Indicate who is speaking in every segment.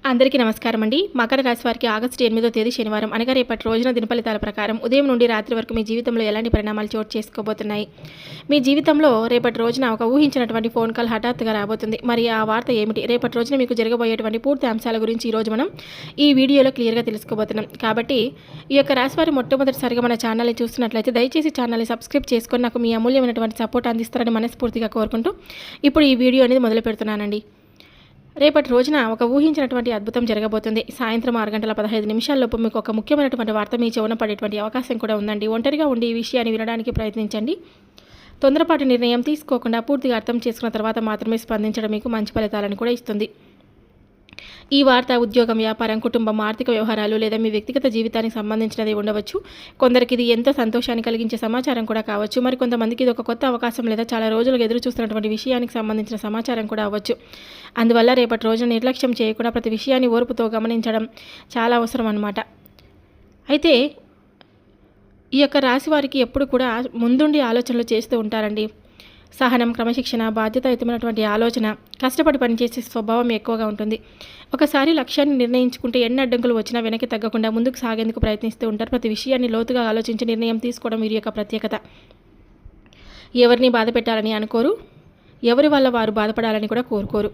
Speaker 1: అందరికీ నమస్కారం అండి. మకర రాశి వారికి ఆగస్టు 8వ తేదీ శనివారం అనగా రేపటి రోజున దినఫలితాల ప్రకారం ఉదయం నుండి రాత్రి వరకు మీ జీవితంలో ఎలాంటి పరిణామాలు చోటు చేసుకోబోతున్నాయి. మీ జీవితంలో రేపటి రోజున ఒక ఊహించినటువంటి ఫోన్ కాల్ హఠాత్తుగా రాబోతుంది. మరి ఆ వార్త ఏమిటి? రేపటి రోజున మీకు జరగబోయేటువంటి పూర్తి అంశాల గురించి ఈరోజు మనం ఈ వీడియోలో క్లియర్గా తెలుసుకోబోతున్నాం. కాబట్టి ఈ యొక్క రాశి వారి మొట్టమొదటిసారిగా మన ఛానల్ని చూస్తున్నట్లయితే దయచేసి ఛానల్ని సబ్స్క్రైబ్ చేసుకొని నాకు మీ అమూల్యమైనటువంటి సపోర్ట్ అందిస్తారని మనస్ఫూర్తిగా కోరుకుంటూ ఇప్పుడు ఈ వీడియో అనేది మొదలు పెడుతున్నానండి. రేపటి రోజున ఒక ఊహించినటువంటి అద్భుతం జరగబోతుంది. సాయంత్రం 6:15 మీకు ఒక ముఖ్యమైనటువంటి వార్త మీ చెవున పడేటువంటి అవకాశం కూడా ఉందండి. ఒంటరిగా ఉండి ఈ విషయాన్ని వినడానికి ప్రయత్నించండి. తొందరపాటు నిర్ణయం తీసుకోకుండా పూర్తిగా అర్థం చేసుకున్న తర్వాత మాత్రమే స్పందించడం మీకు మంచి ఫలితాలను కూడా ఇస్తుంది. ఈ వార్త ఉద్యోగం, వ్యాపారం, కుటుంబం, ఆర్థిక వ్యవహారాలు లేదా మీ వ్యక్తిగత జీవితానికి సంబంధించినది ఉండవచ్చు. కొందరికి ఇది ఎంతో సంతోషాన్ని కలిగించే సమాచారం కూడా కావచ్చు. మరి కొంతమందికి ఇది ఒక కొత్త అవకాశం లేదా చాలా రోజులుగా ఎదురు చూస్తున్నటువంటి విషయానికి సంబంధించిన సమాచారం కూడా అవ్వచ్చు. అందువల్ల రేపటి రోజున నిర్లక్ష్యం చేయకుండా ప్రతి విషయాన్ని ఓర్పుతో గమనించడం చాలా అవసరం అన్నమాట. అయితే ఈ యొక్క రాశి వారికి ఎప్పుడు కూడా ముందుండి ఆలోచనలు చేస్తూ ఉంటారండి. సహనం, క్రమశిక్షణ, బాధ్యతాయుతమైనటువంటి ఆలోచన, కష్టపడి పనిచేసే స్వభావం ఎక్కువగా ఉంటుంది. ఒకసారి లక్ష్యాన్ని నిర్ణయించుకుంటే ఎన్ని అడ్డంకులు వచ్చినా వెనక్కి తగ్గకుండా ముందుకు సాగేందుకు ప్రయత్నిస్తూ ఉంటారు. ప్రతి విషయాన్ని లోతుగా ఆలోచించి నిర్ణయం తీసుకోవడం వీరి యొక్క ప్రత్యేకత. ఎవరిని బాధ పెట్టాలని అనుకోరు, ఎవరి వల్ల వారు బాధపడాలని కూడా కోరుకోరు.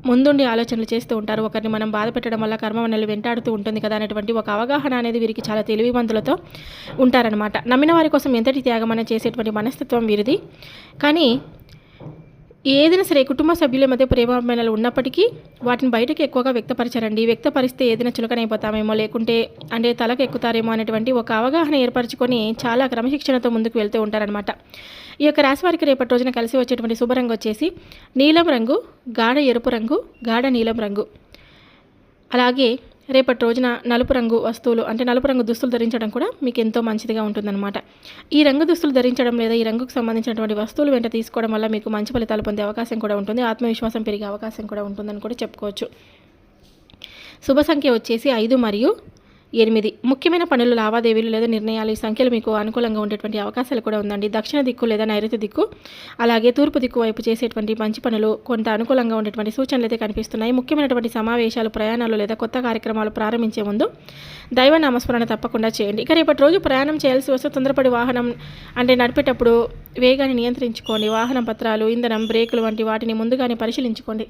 Speaker 1: ముందుండి ఆలోచనలు చేస్తూ ఉంటారు. ఒకరిని మనం బాధ పెట్టడం వల్ల కర్మ మనల్ని వెంటాడుతూ ఉంటుంది కదా అనేటువంటి ఒక అవగాహన అనేది వీరికి చాలా తెలివిమంతులతో ఉంటారనమాట. నమ్మిన వారి కోసం ఎంతటి త్యాగమనే చేసేటువంటి మనస్తత్వం వీరిది. కానీ ఏదైనా సరే కుటుంబ సభ్యుల మధ్య ప్రేమాభిమానాలు ఉన్నప్పటికీ వాటిని బయటకు ఎక్కువగా వ్యక్తపరచారండి. వ్యక్తపరిస్తే ఏదైనా చులకనైపోతామేమో, లేకుంటే అంటే తలకు ఎక్కుతారేమో అనేటువంటి ఒక అవగాహన ఏర్పరచుకొని చాలా క్రమశిక్షణతో ముందుకు వెళ్తూ ఉంటారనమాట. ఈ యొక్క రాశి వారికి రేపటి రోజున కలిసి వచ్చేటువంటి శుభరంగు వచ్చేసి నీలం రంగు, గాఢ ఎరుపు రంగు, గాఢ నీలం రంగు. అలాగే రేపటి రోజున నలుపు రంగు వస్తువులు అంటే నలుపు రంగు దుస్తులు ధరించడం కూడా మీకు ఎంతో మంచిదిగా ఉంటుందన్నమాట. ఈ రంగు దుస్తులు ధరించడం లేదా ఈ రంగుకు సంబంధించినటువంటి వస్తువులు వెంట తీసుకోవడం వల్ల మీకు మంచి ఫలితాలు పొందే అవకాశం కూడా ఉంటుంది. ఆత్మవిశ్వాసం పెరిగే అవకాశం కూడా ఉంటుందని కూడా చెప్పుకోవచ్చు. శుభ సంఖ్య వచ్చేసి 5 మరియు 8. ముఖ్యమైన పనులు, లావాదేవీలు లేదా నిర్ణయాలు ఈ సంఖ్యలు మీకు అనుకూలంగా ఉండేటువంటి అవకాశాలు కూడా ఉందండి. దక్షిణ దిక్కు లేదా నైరుతి దిక్కు అలాగే తూర్పు దిక్కు వైపు చేసేటువంటి మంచి పనులు కొంత అనుకూలంగా ఉండేటువంటి సూచనలు అయితే కనిపిస్తున్నాయి. ముఖ్యమైనటువంటి సమావేశాలు, ప్రయాణాలు లేదా కొత్త కార్యక్రమాలు ప్రారంభించే ముందు దైవ నామస్మరణ తప్పకుండా చేయండి. ఇక రేపటి రోజు ప్రయాణం చేయాల్సి వస్తే తొందరపడి వాహనం అంటే నడిపేటప్పుడు వేగాన్ని నియంత్రించుకోండి. వాహనం పత్రాలు, ఇంధనం, బ్రేకులు వంటి వాటిని ముందుగానే పరిశీలించుకోండి.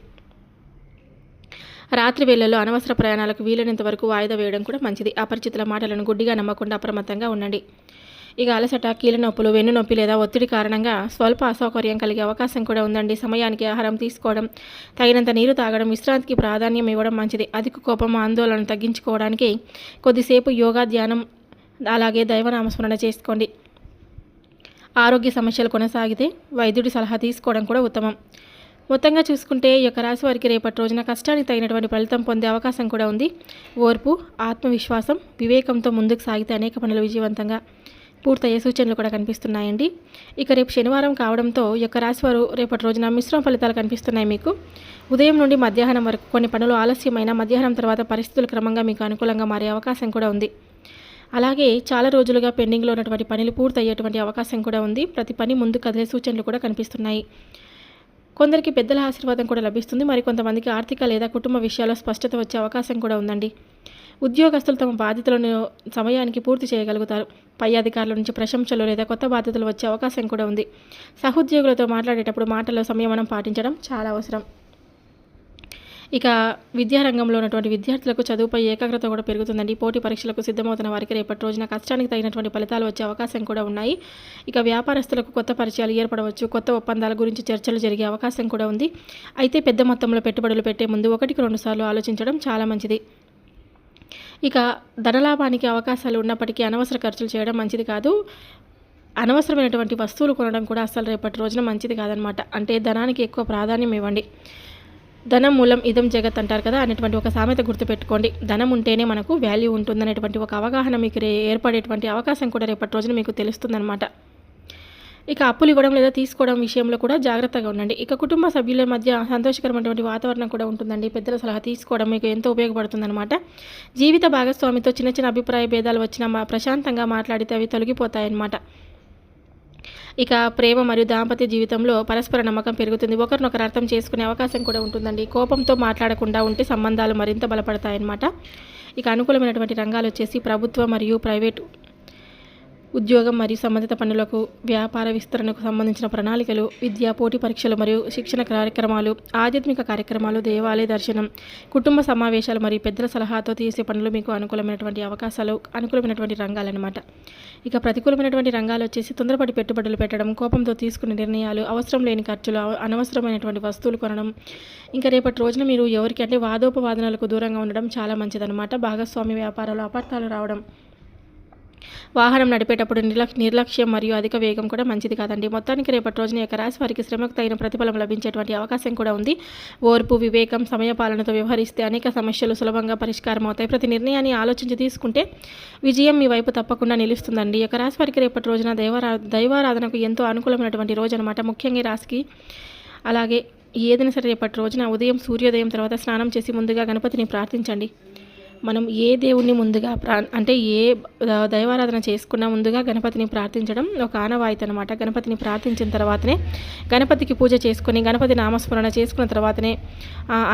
Speaker 1: రాత్రి వేళల్లో అనవసర ప్రయాణాలకు వీలైనంత వరకు వాయిదా వేయడం కూడా మంచిది. అపరిచితుల మాటలను గుడ్డిగా నమ్మకుండా అప్రమత్తంగా ఉండండి. ఇక అలసట, కీళ్ళ నొప్పులు, వెన్ను నొప్పి లేదా ఒత్తిడి కారణంగా స్వల్ప అసౌకర్యం కలిగే అవకాశం కూడా ఉందండి. సమయానికి ఆహారం తీసుకోవడం, తగినంత నీరు తాగడం, విశ్రాంతికి ప్రాధాన్యం ఇవ్వడం మంచిది. అధిక కోపం, ఆందోళన తగ్గించుకోవడానికి కొద్దిసేపు యోగా, ధ్యానం అలాగే దైవనామస్మరణ చేసుకోండి. ఆరోగ్య సమస్యలు కొనసాగితే వైద్యుడి సలహా తీసుకోవడం కూడా ఉత్తమం. మొత్తంగా చూసుకుంటే ఈ యొక్క రాశి వారికి రేపటి రోజున కష్టానికి తగినటువంటి ఫలితం పొందే అవకాశం కూడా ఉంది. ఓర్పు, ఆత్మవిశ్వాసం, వివేకంతో ముందుకు సాగితే అనేక పనులు విజయవంతంగా పూర్తయ్యే సూచనలు కూడా కనిపిస్తున్నాయండి. ఇక రేపు శనివారం కావడంతో ఈ యొక్క రాశి వారు రేపటి రోజున మిశ్రమ ఫలితాలు కనిపిస్తున్నాయి. మీకు ఉదయం నుండి మధ్యాహ్నం వరకు కొన్ని పనులు ఆలస్యమైన, మధ్యాహ్నం తర్వాత పరిస్థితులు క్రమంగా మీకు అనుకూలంగా మారే అవకాశం కూడా ఉంది. అలాగే చాలా రోజులుగా పెండింగ్లో ఉన్నటువంటి పనులు పూర్తయ్యేటువంటి అవకాశం కూడా ఉంది. ప్రతి పని ముందు కదిలే సూచనలు కూడా కనిపిస్తున్నాయి. కొందరికి పెద్దల ఆశీర్వాదం కూడా లభిస్తుంది. మరి కొంతమందికి ఆర్థిక లేదా కుటుంబ విషయాల్లో స్పష్టత వచ్చే అవకాశం కూడా ఉందండి. ఉద్యోగస్తులు తమ బాధ్యతలను సమయానికి పూర్తి చేయగలుగుతారు. పై అధికారుల నుంచి ప్రశంసలు లేదా కొత్త బాధ్యతలు వచ్చే అవకాశం కూడా ఉంది. సహోద్యోగులతో మాట్లాడేటప్పుడు మాటల్లో సంయమనం పాటించడం చాలా అవసరం. ఇక విద్యారంగంలో ఉన్నటువంటి విద్యార్థులకు చదువుపై ఏకాగ్రత కూడా పెరుగుతుందండి. పోటీ పరీక్షలకు సిద్ధమవుతున్న వారికి రేపటి రోజున కష్టానికి తగినటువంటి ఫలితాలు వచ్చే అవకాశం కూడా ఉన్నాయి. ఇక వ్యాపారస్తులకు కొత్త పరిచయాలు ఏర్పడవచ్చు. కొత్త ఒప్పందాల గురించి చర్చలు జరిగే అవకాశం కూడా ఉంది. అయితే పెద్ద మొత్తంలో పెట్టుబడులు పెట్టే ముందు 1-2 సార్లు ఆలోచించడం చాలా మంచిది. ఇక ధనలాభానికి అవకాశాలు ఉన్నప్పటికీ అనవసర ఖర్చులు చేయడం మంచిది కాదు. అనవసరమైనటువంటి వస్తువులు కొనడం కూడా అసలు రేపటి రోజున మంచిది కాదనమాట. అంటే ధనానికి ఎక్కువ ప్రాధాన్యం ఇవ్వండి. ధనం మూలం ఇదం జగత్ అంటారు కదా, అనేటువంటి ఒక సామెత గుర్తుపెట్టుకోండి. ధనం ఉంటేనే మనకు వాల్యూ ఉంటుందనేటువంటి ఒక అవగాహన మీకు ఏర్పడేటువంటి అవకాశం కూడా రేపటి రోజున మీకు తెలుస్తుందన్నమాట. ఇక అప్పులు ఇవ్వడం లేదా తీసుకోవడం విషయంలో కూడా జాగ్రత్తగా ఉండండి. ఇక కుటుంబ సభ్యుల మధ్య సంతోషకరమైనటువంటి వాతావరణం కూడా ఉంటుందండి. పెద్దల సలహా తీసుకోవడం మీకు ఎంతో ఉపయోగపడుతుందన్నమాట. జీవిత భాగస్వామితో చిన్న చిన్న అభిప్రాయ భేదాలు వచ్చినా ప్రశాంతంగా మాట్లాడితే అవి తొలగిపోతాయన్నమాట. ఇక ప్రేమ మరియు దాంపత్య జీవితంలో పరస్పర నమ్మకం పెరుగుతుంది. ఒకరినొకరు అర్థం చేసుకునే అవకాశం కూడా ఉంటుందండి. కోపంతో మాట్లాడకుండా ఉంటే సంబంధాలు మరింత బలపడతాయన్నమాట. ఇక అనుకూలమైనటువంటి రంగాలు వచ్చేసి ప్రభుత్వ మరియు ప్రైవేటు ఉద్యోగం మరియు సంబంధిత పనులకు, వ్యాపార విస్తరణకు సంబంధించిన ప్రణాళికలు, విద్య, పోటీ పరీక్షలు మరియు శిక్షణ కార్యక్రమాలు, ఆధ్యాత్మిక కార్యక్రమాలు, దేవాలయ దర్శనం, కుటుంబ సమావేశాలు మరియు పెద్దల సలహాతో చేసే పనులు మీకు అనుకూలమైనటువంటి అవకాశాలు, అనుకూలమైనటువంటి రంగాలన్నమాట. ఇక ప్రతికూలమైనటువంటి రంగాలు వచ్చేసి తొందరపడి పెట్టుబడులు పెట్టడం, కోపంతో తీసుకునే నిర్ణయాలు, అవసరం లేని ఖర్చులు, అనవసరమైనటువంటి వస్తువులు కొనడం. ఇంకా రేపటి రోజున మీరు ఎవరికి అంటే వాదోపవాదనలకు దూరంగా ఉండడం చాలా మంచిదన్నమాట. భాగస్వామి వ్యాపారాలు అపార్థాలు రావడం, వాహనం నడిపేటప్పుడు నిర్లక్ష్యం మరియు అధిక వేగం కూడా మంచిది కాదండి. మొత్తానికి రేపటి రోజున యొక్క రాశి వారికి శ్రమకు తగిన ప్రతిఫలం లభించేటువంటి అవకాశం కూడా ఉంది. ఓర్పు, వివేకం, సమయపాలనతో వ్యవహరిస్తే అనేక సమస్యలు సులభంగా పరిష్కారం అవుతాయి. ప్రతి నిర్ణయాన్ని ఆలోచించి తీసుకుంటే విజయం మీ వైపు తప్పకుండా నిలుస్తుందండి. ఈ యొక్క రాశి వారికి రేపటి రోజున దైవారాధనకు ఎంతో అనుకూలమైనటువంటి రోజు అనమాట. ముఖ్యంగా ఈ రాశికి అలాగే ఏదైనా సరే రేపటి రోజున ఉదయం సూర్యోదయం తర్వాత స్నానం చేసి ముందుగా గణపతిని ప్రార్థించండి. మనం ఏ దేవుణ్ణి ముందుగా అంటే ఏ దైవారాధన చేసుకున్నా ముందుగా గణపతిని ప్రార్థించడం ఒక ఆనవాయితీ అనమాట. గణపతిని ప్రార్థించిన తర్వాతనే గణపతికి పూజ చేసుకొని గణపతి నామస్మరణ చేసుకున్న తర్వాతనే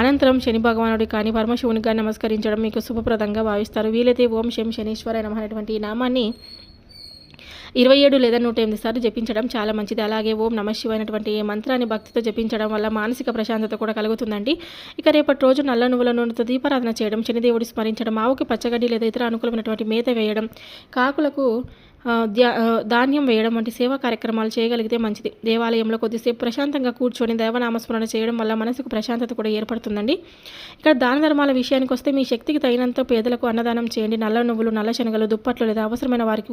Speaker 1: అనంతరం శని భగవానుడికి కానీ పరమశివునికి నమస్కరించడం మీకు శుభప్రదంగా భావిస్తారు. వీలైతే ఓం శం శనీశ్వరాయ నమః అనేటువంటి ఈ నామాన్ని 27 లేదా 108 సార్లు జపించడం చాలా మంచిది. అలాగే ఓం నమః శివాయ అనేటువంటి ఈ మంత్రాన్ని భక్తితో జపించడం వల్ల మానసిక ప్రశాంతత కూడా కలుగుతుందండి. ఇక రేపటి రోజు నల్ల నువ్వుల నూనెతో దీపారాధన చేయడం, శనిదేవుడి స్మరించడం, ఆవుకి పచ్చగడ్డి లేదా ఇతర అనుకూలమైనటువంటి మేత వేయడం, కాకులకు ధాన్యం వేయడం వంటి సేవా కార్యక్రమాలు చేయగలిగితే మంచిది. దేవాలయంలో కొద్దిసేపు ప్రశాంతంగా కూర్చొని దైవనామస్మరణ చేయడం వల్ల మనసుకు ప్రశాంతత కూడా ఏర్పడుతుందండి. ఇక్కడ దాన ధర్మాల విషయానికి వస్తే మీ శక్తికి తగినంత పేదలకు అన్నదానం చేయండి. నల్ల నువ్వులు, నల్ల శనగలు, దుప్పట్లు లేదా అవసరమైన వారికి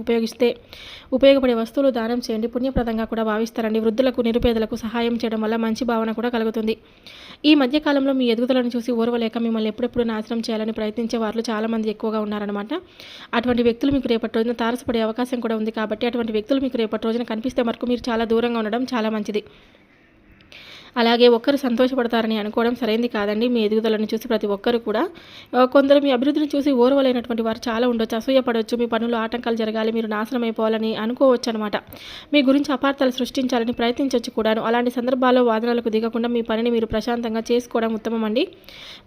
Speaker 1: ఉపయోగపడే వస్తువులు దానం చేయండి. పుణ్యప్రదంగా కూడా భావిస్తారండి. వృద్ధులకు, నిరుపేదలకు సహాయం చేయడం వల్ల మంచి భావన కూడా కలుగుతుంది. ఈ మధ్యకాలంలో మీ ఎదుగుదలను చూసి ఓర్వలేక మిమ్మల్ని ఎప్పుడెప్పుడు నాశనం చేయాలని ప్రయత్నించే వారు చాలామంది ఎక్కువగా ఉన్నారనమాట. అటువంటి వ్యక్తులు మీకు రేపటి రోజున తారసపడే అవకాశం కూడా ఉంది. కాబట్టి అటువంటి వ్యక్తులు మీకు రేపటి రోజున కనిపిస్తే వరకు మీరు చాలా దూరంగా ఉండడం చాలా మంచిది. అలాగే ఒక్కరు సంతోషపడతారని అనుకోవడం సరైనది కాదండి. మీ ఎదుగుదలను చూసి ప్రతి ఒక్కరు కూడా కొందరు మీ అభివృద్ధిని చూసి ఓర్వలేనటువంటి వారు చాలా ఉండొచ్చు, అసూయపడవచ్చు. మీ పనులు ఆటంకాలు జరగాలి, మీరు నాశనం అయిపోవాలని అనుకోవచ్చు అనమాట. మీ గురించి అపార్థాలు సృష్టించాలని ప్రయత్నించవచ్చు కూడాను. అలాంటి సందర్భాల్లో వాదనలకు దిగకుండా మీ పనిని మీరు ప్రశాంతంగా చేసుకోవడం ఉత్తమం అండి.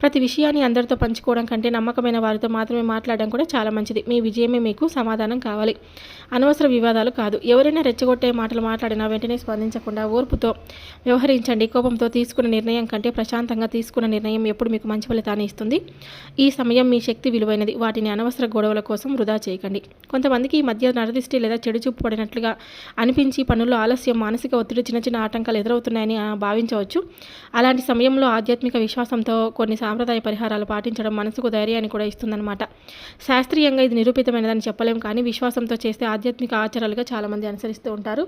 Speaker 1: ప్రతి విషయాన్ని అందరితో పంచుకోవడం కంటే నమ్మకమైన వారితో మాత్రమే మాట్లాడడం కూడా చాలా మంచిది. మీ విజయమే మీకు సమాధానం కావాలి, అనవసర వివాదాలు కాదు. ఎవరైనా రెచ్చగొట్టే మాటలు మాట్లాడినా వెంటనే స్పందించకుండా ఓర్పుతో వ్యవహరించండి. కోపంతో తీసుకున్న నిర్ణయం కంటే ప్రశాంతంగా తీసుకున్న నిర్ణయం ఎప్పుడు మీకు మంచి ఫలితాన్ని ఇస్తుంది. ఈ సమయం మీ శక్తి విలువైనది. వాటిని అనవసర గొడవల కోసం వృధా చేయకండి. కొంతమందికి ఈ మధ్య నరదిష్టి లేదా చెడు చూపు పడినట్లుగా అనిపించి పనుల్లో ఆలస్యం, మానసిక ఒత్తిడి, చిన్న చిన్న ఆటంకాలు ఎదురవుతున్నాయని భావించవచ్చు. అలాంటి సమయంలో ఆధ్యాత్మిక విశ్వాసంతో కొన్ని సాంప్రదాయ పరిహారాలు పాటించడం మనసుకు ధైర్యాన్ని కూడా ఇస్తుందన్నమాట. శాస్త్రీయంగా ఇది నిరూపితమైనదని చెప్పలేం, కానీ విశ్వాసంతో చేస్తే ఆధ్యాత్మిక ఆచారాలుగా చాలామంది అనుసరిస్తూ ఉంటారు.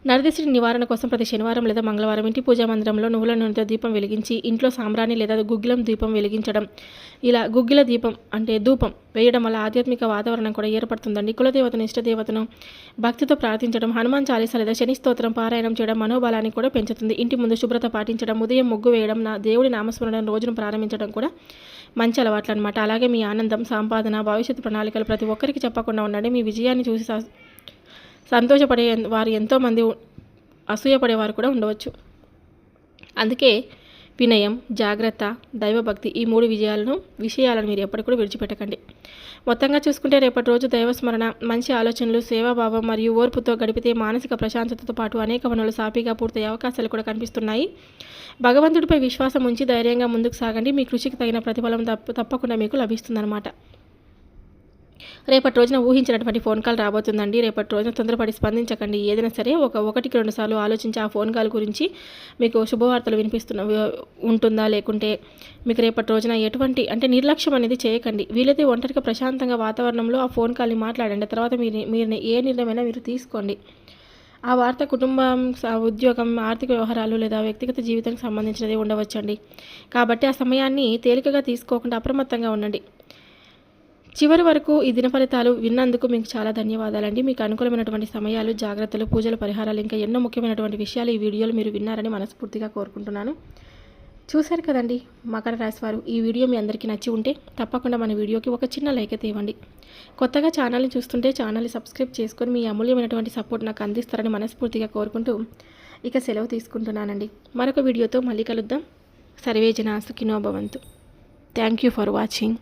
Speaker 1: నరదిష్టి నివారణ కోసం ప్రతి శనివారం లేదా మంగళవారం ఇంటి పూజా మందిరంలో నువ్వుల నూనెతో దీపం వెలిగించి ఇంట్లో సాంబ్రాణి లేదా గుగ్గిలం దీపం వెలిగించడం, ఇలా గుగ్గిల దీపం అంటే ధూపం వేయడం వల్ల ఆధ్యాత్మిక వాతావరణం కూడా ఏర్పడుతుందండి. కులదేవతను, ఇష్టదేవతను భక్తితో ప్రార్థించడం, హనుమాన్ చాలీస లేదా శని స్తోత్రం పారాయణం చేయడం మనోబలాన్ని కూడా పెంచుతుంది. ఇంటి ముందు శుభ్రత పాటించడం, ఉదయం ముగ్గు వేయడం, దేవుడి నామస్మరణ రోజును ప్రారంభించడం కూడా మంచి అలవాట్లు అనమాట. అలాగే మీ ఆనందం, సంపాదన, భవిష్యత్తు ప్రణాళికలు ప్రతి ఒక్కరికి చెప్పకుండా ఉండండి. మీ విజయాన్ని చూసి సంతోషపడే వారు ఎంతోమంది అసూయపడేవారు కూడా ఉండవచ్చు. అందుకే వినయం, జాగ్రత్త, దైవభక్తి ఈ 3 విషయాలను మీరు ఎప్పటికీ కూడా విడిచిపెట్టకండి. మొత్తంగా చూసుకుంటే రేపటి రోజు దైవస్మరణ, మంచి ఆలోచనలు, సేవాభావం మరియు ఓర్పుతో గడిపితే మానసిక ప్రశాంతతతో పాటు అనేక పనులు సాఫీగా పూర్తయ్యే అవకాశాలు కూడా కనిపిస్తున్నాయి. భగవంతుడిపై విశ్వాసం ఉంచి ధైర్యంగా ముందుకు సాగండి. మీ కృషికి తగిన ప్రతిఫలం తప్పకుండా మీకు లభిస్తుందన్నమాట. రేపటి రోజున ఊహించినటువంటి ఫోన్ కాల్ రాబోతుందండి. రేపటి రోజున తొందరపడి స్పందించకండి. ఏదైనా సరే 1కి 2 సార్లు ఆలోచించి ఆ ఫోన్ కాల్ గురించి మీకు శుభవార్తలు ఉంటుందా, లేకుంటే మీకు రేపటి రోజున ఎటువంటి అంటే నిర్లక్ష్యం అనేది చేయకండి. వీలైతే ఒంటరిగా ప్రశాంతంగా వాతావరణంలో ఆ ఫోన్ కాల్ని మాట్లాడండి. తర్వాత మీరు ఏ నిర్ణయమైనా మీరు తీసుకోండి. ఆ వార్త కుటుంబం, ఉద్యోగం, ఆర్థిక వ్యవహారాలు లేదా వ్యక్తిగత జీవితానికి సంబంధించినది ఉండవచ్చండి. కాబట్టి ఆ సమయాన్ని తేలికగా తీసుకోకుండా అప్రమత్తంగా ఉండండి. చివరి వరకు ఈ దిన ఫలితాలు విన్నందుకు మీకు చాలా ధన్యవాదాలండి. మీకు అనుకూలమైనటువంటి సమయాలు, జాగ్రత్తలు, పూజలు, పరిహారాలు ఇంకా ఎన్నో ముఖ్యమైనటువంటి విషయాలు ఈ వీడియోలు మీరు విన్నారని మనస్ఫూర్తిగా కోరుకుంటున్నాను. చూశారు కదండి మకర రాశి వారు. ఈ వీడియో మీ అందరికీ నచ్చి ఉంటే తప్పకుండా మన వీడియోకి ఒక చిన్న లైక్ అయితే ఇవ్వండి. కొత్తగా ఛానల్ని చూస్తుంటే ఛానల్ని సబ్స్క్రైబ్ చేసుకొని మీ అమూల్యమైనటువంటి సపోర్ట్ నాకు అందిస్తారని మనస్ఫూర్తిగా కోరుకుంటూ ఇక సెలవు తీసుకుంటున్నానండి. మరొక వీడియోతో మళ్ళీ కలుద్దాం. సర్వే జనా సుఖినో భవంతు. Thank you for watching.